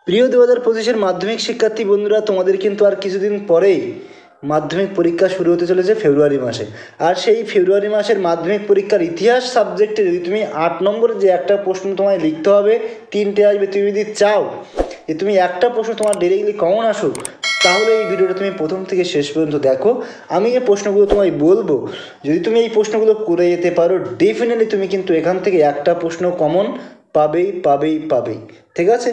প্রিয় 2025-এর মাধ্যমিক শিক্ষার্থী বন্ধুরা, তোমাদের কিন্তু আর কিছুদিন পরেই মাধ্যমিক পরীক্ষা শুরু হতে চলেছে ফেব্রুয়ারি মাসে। আর সেই ফেব্রুয়ারি মাসের মাধ্যমিক পরীক্ষার ইতিহাস সাবজেক্টে যদি তুমি 8 নম্বরে যে একটা প্রশ্ন তোমায় লিখতে হবে, 3টে আসবে, তুমি যদি চাও যে তুমি একটা প্রশ্ন তোমার ডাইরেক্টলি কমন আসুক, তাহলে এই ভিডিওটা তুমি প্রথম থেকে শেষ পর্যন্ত দেখো। আমি এই প্রশ্নগুলো তোমায় বলবো, যদি তুমি এই প্রশ্নগুলো করে যেতে পারো, ডেফিনেটলি তুমি কিন্তু এখান থেকে একটা প্রশ্ন কমন পাবেই পাবেই পাবেই। ঠিক আছে?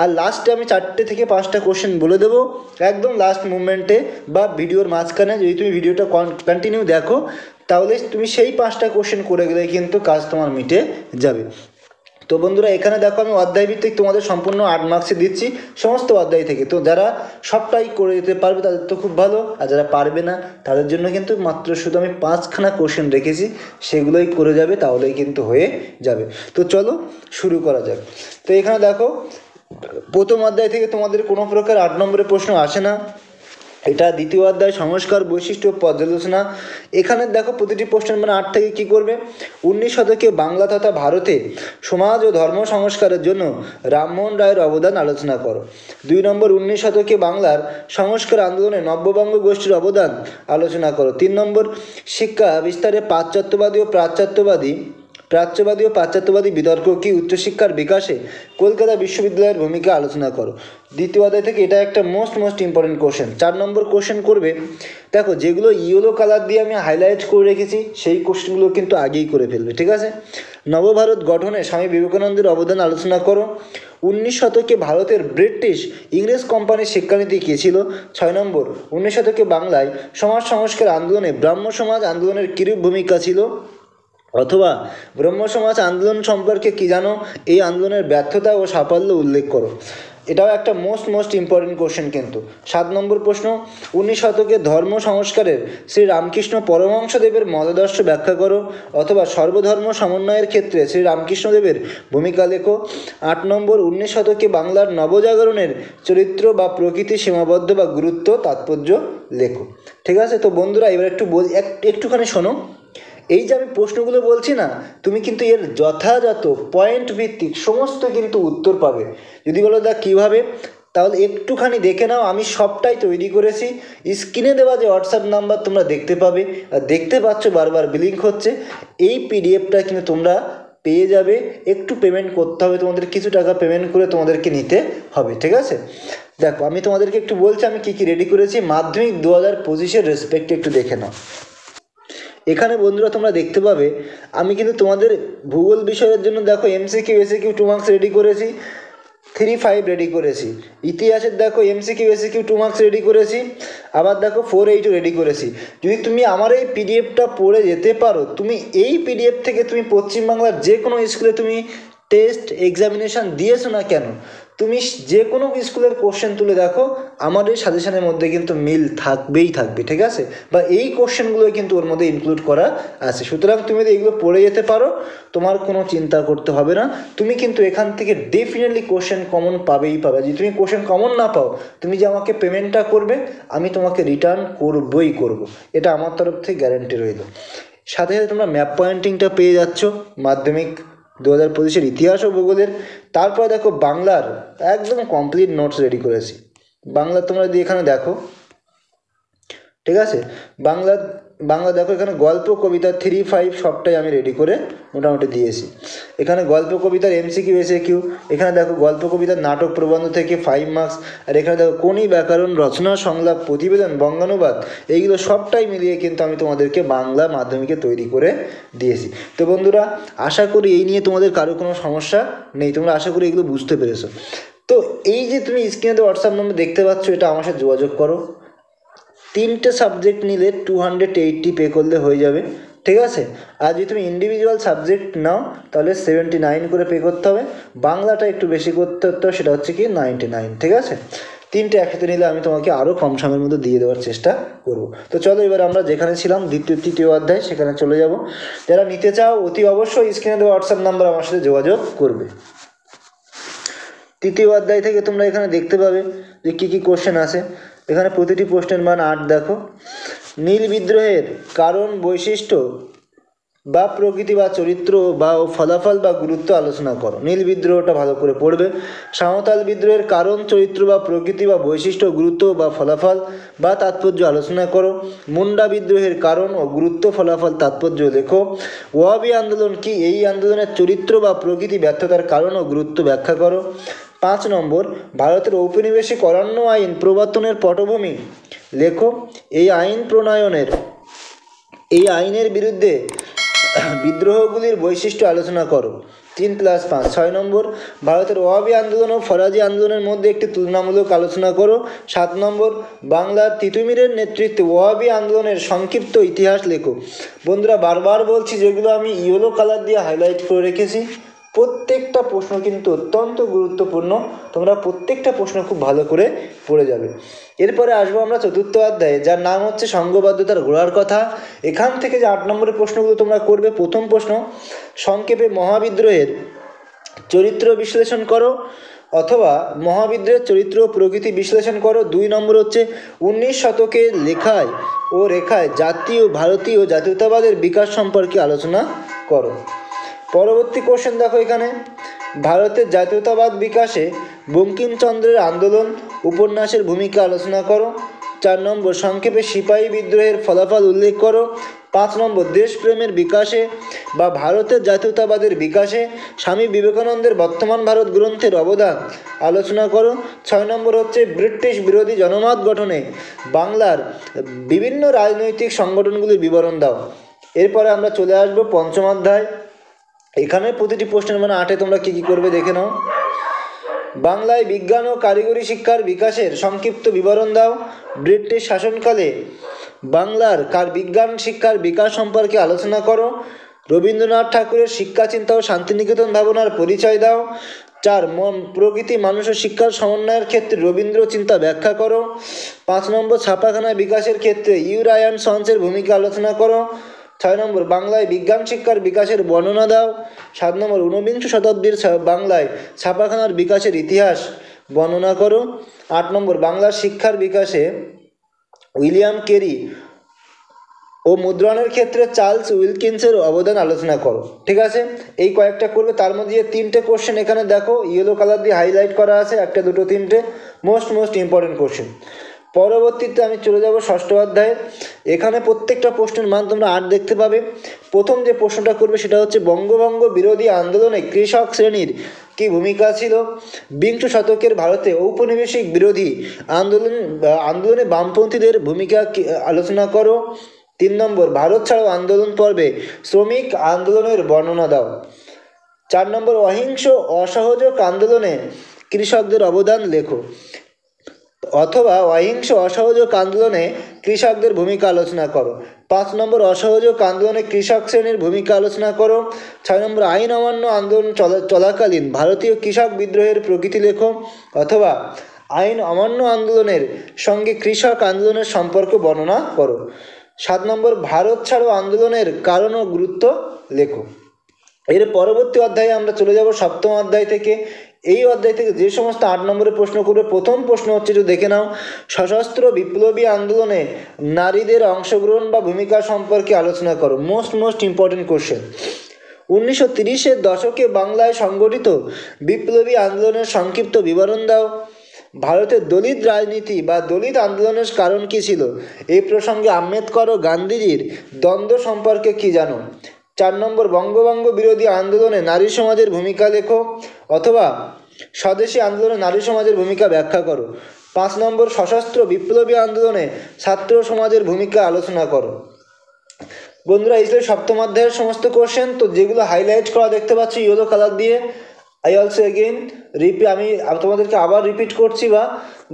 আর লাস্টে আমি 4টে থেকে 5টা কোশ্চেন বলে দেবো একদম লাস্ট মুভমেন্টে বা ভিডিওর মাঝখানে। যদি তুমি ভিডিওটা কন্টিনিউ দেখো, তাহলে তুমি সেই 5টা কোশ্চেন করে গেলে কিন্তু কাজ তোমার মিটে যাবে। তো বন্ধুরা, এখানে দেখো আমি অধ্যায় ভিত্তিক তোমাদের সম্পূর্ণ 8 মার্কসে দিচ্ছি সমস্ত অধ্যায় থেকে। তো যারা সবটাই করে যেতে পারবে তাদের তো খুব ভালো, আর যারা পারবে না তাদের জন্য কিন্তু মাত্র শুধু আমি 5খানা কোশ্চেন রেখেছি, সেগুলোই করে যাবে, তাহলেই কিন্তু হয়ে যাবে। তো চলো শুরু করা যাক। তো এখানে দেখো, প্রথম অধ্যায় থেকে তোমাদের কোনো প্রকার 8 নম্বরের প্রশ্ন আসে না। এটা দ্বিতীয় অধ্যায়, সংস্কার, বৈশিষ্ট্য, পর্যালোচনা। এখানে দেখো প্রতিটি প্রশ্নের মানে 8 থেকে কী করবে, 19 শতকে বাংলা তথা ভারতে সমাজ ও ধর্ম সংস্কারের জন্য রামমোহন রায়ের অবদান আলোচনা করো। 2 নম্বর, 19 শতকে বাংলার সংস্কার আন্দোলনে নব্যবঙ্গ গোষ্ঠীর অবদান আলোচনা করো। 3 নম্বর, শিক্ষা বিস্তারে পাশ্চাত্যবাদী ও পাশ্চাত্যবাদী বিতর্ক কি উচ্চশিক্ষার বিকাশে কলকাতা বিশ্ববিদ্যালয়ের ভূমিকা আলোচনা করো। দ্বিতীয় অধ্যায় থেকে এটা একটা মোস্ট ইম্পর্টেন্ট কোশ্চেন। 4 নম্বর কোশ্চেন করবে, দেখো যেগুলো ইয়েলো কালার দিয়ে আমি হাইলাইট করে রেখেছি সেই কোশ্চেনগুলো কিন্তু আগেই করে ফেলবে। ঠিক আছে? নবভারত গঠনে স্বামী বিবেকানন্দের অবদান আলোচনা করো। 19 শতকে ভারতের ব্রিটিশ ইংরেজ কোম্পানির শিক্ষানীতি কী ছিল। 6 নম্বর, 19 শতকে বাংলায় সমাজ সংস্কার আন্দোলনে ব্রাহ্ম সমাজ আন্দোলনের কিরূপ ভূমিকা ছিল, অথবা ব্রহ্ম সমাজ আন্দোলন সম্পর্কে কী জানো, এই আন্দোলনের ব্যর্থতা ও সাফল্য উল্লেখ করো। এটাও একটা মোস্ট ইম্পর্টেন্ট কোশ্চেন কিন্তু। 7 নম্বর প্রশ্ন, 19 শতকে ধর্ম সংস্কারের শ্রী রামকৃষ্ণ পরমহংসদেবের মতাদর্শ ব্যাখ্যা করো, অথবা সর্বধর্ম সমন্বয়ের ক্ষেত্রে শ্রী রামকৃষ্ণদেবের ভূমিকা লেখো। 8 নম্বর, 19 শতকে বাংলার নবজাগরণের চরিত্র বা প্রকৃতি সীমাবদ্ধ বা গুরুত্ব তাৎপর্য লেখো। ঠিক আছে? তো বন্ধুরা, এবার একটুখানি শোনো। এই যে আমি প্রশ্নগুলো বলছি না, তুমি কিন্তু এর যথাযথ পয়েন্ট ভিত্তিক সমস্ত কিন্তু উত্তর পাবে। যদি বলো দা কীভাবে, তাহলে একটুখানি দেখে নাও। আমি সবটাই তৈরি করেছি। স্ক্রিনে দেওয়া যে হোয়াটসঅ্যাপ নাম্বার তোমরা দেখতে পাবে, আর দেখতে পাচ্ছ বারবার ব্লিঙ্ক হচ্ছে, এই পিডিএফটা কিন্তু তোমরা পেয়ে যাবে। একটু পেমেন্ট করতে হবে, তোমাদের কিছু টাকা পেমেন্ট করে তোমাদেরকে নিতে হবে। ঠিক আছে? দেখো আমি তোমাদেরকে একটু বলছি আমি কী কী রেডি করেছি মাধ্যমিক 2025-এর রেসপেক্টে, একটু দেখে নাও। এখানে বন্ধুরা তোমরা দেখতে পাবে আমি কিন্তু তোমাদের ভূগোল বিষয়ের জন্য দেখো এমসিকিউ এসিকিউ 2 মার্কস রেডি করেছি, 3-5 রেডি করেছি। ইতিহাসের দেখো এমসিকিউ এসিকিউ 2 মার্কস রেডি করেছি, আবার দেখো 4-8 রেডি করেছি। যদি তুমি আমার এই পিডিএফটা পড়ে যেতে পারো, তুমি এই পিডিএফ থেকে তুমি পশ্চিমবাংলার যে কোনো স্কুলে তুমি টেস্ট এক্সামিনেশান দিয়েছো না কেন, তুমি যে কোনো স্কুলের কোশ্চেন তুলে দেখো, আমার এই সাজেশনের মধ্যে কিন্তু মিল থাকবেই থাকবে। ঠিক আছে? বা এই কোশ্চেনগুলোই কিন্তু ওর মধ্যে ইনক্লুড করা আছে। সুতরাং তুমি যদি এগুলো পড়ে যেতে পারো, তোমার কোনো চিন্তা করতে হবে না। তুমি কিন্তু এখান থেকে ডেফিনেটলি কোশ্চেন কমন পাবেই পাবে। যদি তুমি কোশ্চেন কমন না পাও, তুমি যে আমাকে পেমেন্টটা করবে, আমি তোমাকে রিটার্ন করবই করব। এটা আমার তরফ থেকে গ্যারান্টি রইল। সাথে সাথে তোমরা ম্যাপ পয়েন্টিংটা পেয়ে যাচ্ছ মাধ্যমিক 2025-এর ইতিহাস ও ভূগোলের। তারপর দেখো বাংলার একদম কমপ্লিট নোটস রেডি করেছি। বাংলা তোমরা যদি এখানে দেখো, ঠিক আছে, বাংলা দেখো, এখানে গল্প কবিতা 3-5 সবটাই আমি রেডি করে মোটামুটি দিয়েছি। এখানে গল্প কবিতার এমসিকিউ এসিকিউ, এখানে দেখো গল্প কবিতার নাটক প্রবন্ধ থেকে 5 মার্কস, আর এখানে দেখো কোনি ব্যাকরণ, রচনা, সংলাপ, প্রতিবেদন, বঙ্গানুবাদ, এইগুলো সবটাই মিলিয়ে কিন্তু আমি তোমাদেরকে বাংলা মাধ্যমিকে তৈরি করে দিয়েছি। তো বন্ধুরা, আশা করি এই নিয়ে তোমাদের কারো কোনো সমস্যা নেই, তোমরা আশা করি এগুলো বুঝতে পেরেছো। তো এই যে তুমি স্ক্রিনে হোয়াটসঅ্যাপ নম্বর দেখতে পাচ্ছ, এটা আমার সাথে যোগাযোগ করো। 3টে সাবজেক্ট নিলে 280 পে করলে হয়ে যাবে। ঠিক আছে? আর যদি তুমি ইন্ডিভিজুয়াল সাবজেক্ট নাও, তাহলে 79 করে পে করতে হবে। বাংলাটা একটু বেশি করতে হতো, সেটা হচ্ছে কি 99। ঠিক আছে? 3টে একসাথে নিলে আমি তোমাকে আরও কম সময়ের মধ্যে দিয়ে দেওয়ার চেষ্টা করব। তো চলো এবার আমরা যেখানে ছিলাম তৃতীয় অধ্যায়, সেখানে চলে যাব। যারা নিতে চাও অতি অবশ্যই স্ক্রিনে দেওয়া হোয়াটসঅ্যাপ নাম্বার আমার সাথে যোগাযোগ করবে। তৃতীয় অধ্যায় থেকে তোমরা এখানে দেখতে পাবে যে কী কী কোশ্চেন আছে। এখানে প্রতিটি প্রশ্নের মান 8। দেখো, নীল বিদ্রোহের কারণ, বৈশিষ্ট্য বা প্রকৃতি বা চরিত্র বা ফলাফল বা গুরুত্ব আলোচনা করো। নীল বিদ্রোহটা ভালো করে পড়বে। সাঁওতাল বিদ্রোহের কারণ, চরিত্র বা প্রকৃতি বা বৈশিষ্ট্য, গুরুত্ব বা ফলাফল বা তাৎপর্য আলোচনা করো। মুন্ডা বিদ্রোহের কারণ ও গুরুত্ব, ফলাফল, তাৎপর্য লেখো। ওয়াবি আন্দোলন কি, এই আন্দোলনের চরিত্র বা প্রকৃতি, ব্যর্থতার কারণ ও গুরুত্ব ব্যাখ্যা করো। 5 নম্বর, ভারতের ঔপনিবেশিক অরণ্য আইন প্রবর্তনের পটভূমি লেখো। এই আইনের বিরুদ্ধে বিদ্রোহগুলির বৈশিষ্ট্য আলোচনা করো। 3+5। 6 নম্বর, ভারতের ওয়াবি আন্দোলন ও ফরাজি আন্দোলনের মধ্যে একটি তুলনামূলক আলোচনা করো। 7 নম্বর, বাংলার তিতুমিরের নেতৃত্বে ওয়াবি আন্দোলনের সংক্ষিপ্ত ইতিহাস লেখো। বন্ধুরা, বারবার বলছি, যেগুলো আমি ইয়েলো কালার দিয়ে হাইলাইট করে রেখেছি, প্রত্যেকটা প্রশ্ন কিন্তু অত্যন্ত গুরুত্বপূর্ণ। তোমরা প্রত্যেকটা প্রশ্ন খুব ভালো করে পড়ে যাবে। এরপরে আসবো আমরা চতুর্থ অধ্যায়ে, যার নাম হচ্ছে সংঘবদ্ধতার গোড়ার কথা। এখান থেকে যে 8 নম্বরের প্রশ্নগুলো তোমরা করবে, প্রথম প্রশ্ন, সংক্ষেপে মহাবিদ্রোহের চরিত্র বিশ্লেষণ করো অথবা মহাবিদ্রোহের চরিত্র ও প্রকৃতি বিশ্লেষণ করো। 2 নম্বর হচ্ছে 19 শতকের লেখায় ও রেখায় ভারতীয় জাতীয়তাবাদের বিকাশ সম্পর্কে আলোচনা করো। পরবর্তী কোশ্চেন দেখো, এখানে ভারতের জাতীয়তাবাদ বিকাশে বঙ্কিমচন্দ্রের আন্দোলন উপন্যাসের ভূমিকা আলোচনা করো। 4 নম্বর, সংক্ষেপে সিপাহী বিদ্রোহের ফলাফল উল্লেখ করো। 5 নম্বর, দেশপ্রেমের বিকাশে বা ভারতের জাতীয়তাবাদের বিকাশে স্বামী বিবেকানন্দের বর্তমান ভারত গ্রন্থের অবদান আলোচনা করো। 6 নম্বর হচ্ছে ব্রিটিশ বিরোধী জনমত গঠনে বাংলার বিভিন্ন রাজনৈতিক সংগঠনগুলির বিবরণ দাও। এরপরে আমরা চলে আসবো পঞ্চম অধ্যায়। এখানে প্রতিটি প্রশ্নের মানে 8-এ তোমরা কী কী করবে দেখে নাও। বাংলায় বিজ্ঞান ও কারিগরি শিক্ষার বিকাশের সংক্ষিপ্ত বিবরণ দাও। ব্রিটিশ শাসনকালে বাংলার বিজ্ঞান শিক্ষার বিকাশ সম্পর্কে আলোচনা করো। রবীন্দ্রনাথ ঠাকুরের শিক্ষা চিন্তা ও শান্তিনিকেতন ভাবনার পরিচয় দাও। 4, প্রকৃতি মানুষ ও শিক্ষার সমন্বয়ের ক্ষেত্রে রবীন্দ্র চিন্তা ব্যাখ্যা করো। 5 নম্বর, ছাপাখানা বিকাশের ক্ষেত্রে ইউরাই অ্যান্ড সন্সের ভূমিকা আলোচনা করো। 6 নম্বর, বাংলায় বিজ্ঞান শিক্ষার বিকাশের বর্ণনা দাও। 7 নম্বর, ঊনবিংশ শতাব্দীর বাংলায় ছাপাখানার বিকাশের ইতিহাস বর্ণনা করো। 8 নম্বর, বাংলার শিক্ষার বিকাশে উইলিয়াম কেরি ও মুদ্রণের ক্ষেত্রে চার্লস উইলকিন্সের অবদান আলোচনা করো। ঠিক আছে, এই কয়েকটা করবে। তার মধ্যে যে 3টে কোশ্চেন এখানে দেখো ইয়েলো কালার দিয়ে হাইলাইট করা আছে, 1, 2, 3টে মোস্ট ইম্পর্টেন্ট কোশ্চেন। পরবর্তীতে আমি চলে যাব ষষ্ঠ অধ্যায়ে। এখানে প্রত্যেকটা প্রশ্নের মান তোমরা 8 দেখতে পাবে। প্রথম যে প্রশ্নটা করবে সেটা হচ্ছে, বঙ্গভঙ্গ বিরোধী আন্দোলনে কৃষক শ্রেণীর কী ভূমিকা ছিল? বিংশ শতকের ভারতে ঔপনিবেশিক বিরোধী আন্দোলনে বামপন্থীদের ভূমিকা আলোচনা করো। 3 নম্বর, ভারত ছাড়ো আন্দোলন পর্বে শ্রমিক আন্দোলনের বর্ণনা দাও। 4 নম্বর, অহিংস অসহযোগ আন্দোলনে কৃষকদের অবদান লেখো অথবা অহিংস অসহযোগ আন্দোলনে কৃষকদের ভূমিকা আলোচনা করো। 5 নম্বর, অসহযোগ আন্দোলনে কৃষক শ্রেণীর ভূমিকা আলোচনা করো। 6 নম্বর, আইন অমান্য আন্দোলন চলাকালীন ভারতীয় কৃষক বিদ্রোহের প্রকৃতি লেখো অথবা আইন অমান্য আন্দোলনের সঙ্গে কৃষক আন্দোলনের সম্পর্ক বর্ণনা করো। 7 নম্বর, ভারত ছাড়ো আন্দোলনের কারণ ও গুরুত্ব লেখো। এর পরবর্তী অধ্যায়ে আমরা চলে যাব সপ্তম অধ্যায় থেকে। এই অধ্যায় থেকে যে সমস্ত 8 নম্বরের প্রশ্ন করবে, প্রথম প্রশ্ন হচ্ছে, একটু দেখে নাও, সশস্ত্র বিপ্লবী আন্দোলনে নারীদের অংশগ্রহণ বা ভূমিকা সম্পর্কে আলোচনা করো। Most important question. 1930-এর দশকে বাংলায় সংগঠিত বিপ্লবী আন্দোলনের সংক্ষিপ্ত বিবরণ দাও। ভারতের দলিত রাজনীতি বা দলিত আন্দোলনের কারণ কী ছিল? এই প্রসঙ্গে আম্বেদকর ও গান্ধীজির দ্বন্দ্ব সম্পর্কে কী জানো? 4 নম্বর, বঙ্গভঙ্গ বিরোধী আন্দোলনে নারী সমাজের ভূমিকা লেখো অথবা স্বদেশী আন্দোলনে নারী সমাজের ভূমিকা ব্যাখ্যা করো। 5 নম্বর, সশস্ত্র বিপ্লবী আন্দোলনে ছাত্র সমাজের ভূমিকা আলোচনা করো। বন্ধুরা, এই ছিল সপ্তম অধ্যায়ের সমস্ত কোশ্চেন। তো যেগুলো হাইলাইট করা দেখতে পাচ্ছি ইয়েলো কালার দিয়ে, আমি তোমাদেরকে আবার রিপিট করছি বা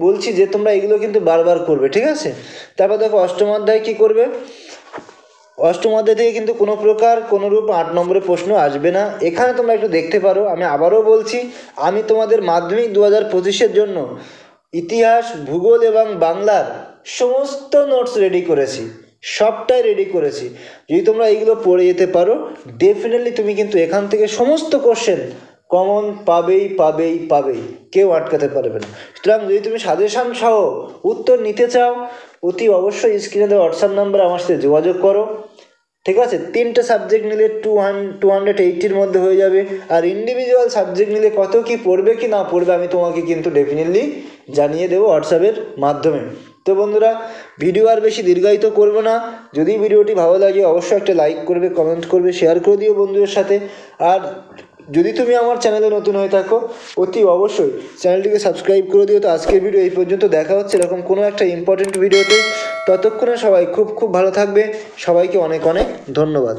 বলছি যে তোমরা এগুলো কিন্তু বারবার করবে। ঠিক আছে, তারপর দেখো অষ্টম অধ্যায় কী করবে। অষ্টম অধ্যায় থেকে কিন্তু কোনোরূপ 8 নম্বরের প্রশ্ন আসবে না। এখানে তোমরা একটু দেখতে পারো, আমি আবারও বলছি, আমি তোমাদের মাধ্যমিক 2025-এর জন্য ইতিহাস, ভূগোল এবং বাংলার সমস্ত নোটস রেডি করেছি, সবটাই রেডি করেছি। যদি তোমরা এইগুলো পড়ে যেতে পারো, ডেফিনেটলি তুমি কিন্তু এখান থেকে সমস্ত কোশ্চেন কমন পাবেই, কেউ আটকাতে পারবে না। সুতরাং যদি তুমি সাজেশান সহ উত্তর নিতে চাও, অতি অবশ্যই স্ক্রিনে দেওয়া হোয়াটসঅ্যাপ নাম্বারে আমার সাথে যোগাযোগ করো। ঠিক আছে, 3টে সাবজেক্ট নিলে 280-র মধ্যে হয়ে যাবে। আর ইন্ডিভিজুয়াল সাবজেক্ট নিলে কত কি পড়বে কি না পড়বে আমি তোমাকে কিন্তু ডেফিনেটলি জানিয়ে দেবো হোয়াটসঅ্যাপের মাধ্যমে। তো বন্ধুরা, ভিডিও আর বেশি দীর্ঘায়িত করবো না। যদি ভিডিওটি ভালো লাগে অবশ্যই একটা লাইক করবে, কমেন্ট করবে, শেয়ার করে দিও বন্ধুদের সাথে। আর যদি তুমি আমার চ্যানেলে নতুন হয়ে থাকো অতি অবশ্যই চ্যানেলটিকে সাবস্ক্রাইব করে দিও। তো আজকের ভিডিও এই পর্যন্ত, দেখা হচ্ছে এরকম কোনো একটা ইম্পর্টেন্ট ভিডিওতে। ততক্ষণে সবাই খুব খুব ভালো থাকবে। সবাইকে অনেক অনেক ধন্যবাদ।